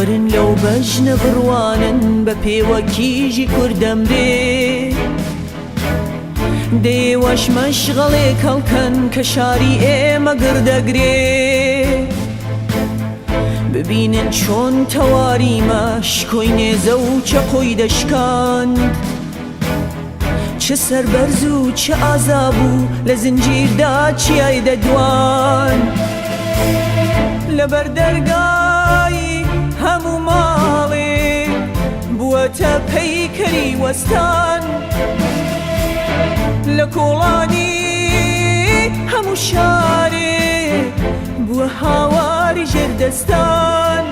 وەرن لەو بەژنە بڕوانن بە پێوەکیژی کوردەمرێ دێوەش مەشغەڵێک هەڵکەن کە شاری ئێمە گردەگرێ ببینن چۆن تەواریمە شکۆی نێزە و چەقۆی دەشکاند چه سەربەرز و چه ئازابوو لە زنجیردا چیای دەدوان لەبەر دەرگای هەموو ماڵێ بووەتە پەیکەری وەستان لە کۆڵانی هەموو شارێ بووە هاواری ژێردەستان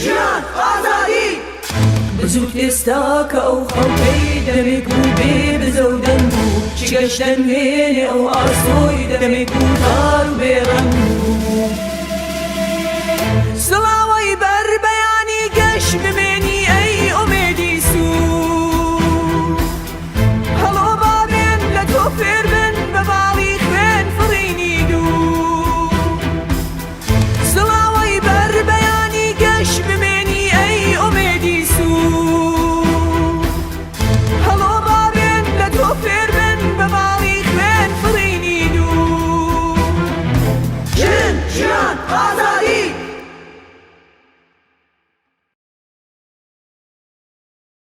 ژیان ئازادی بزوت ئێستا کە ئەو خەڵکەی دەمێک بوو بێ بزە و دەنگ بوو چی گەشتەن وێنێ ئەو ئاسۆی دەمێک بوو تار و بێڕەنگ بوو سڵاوەی بەر بەیانی گەشت بمێ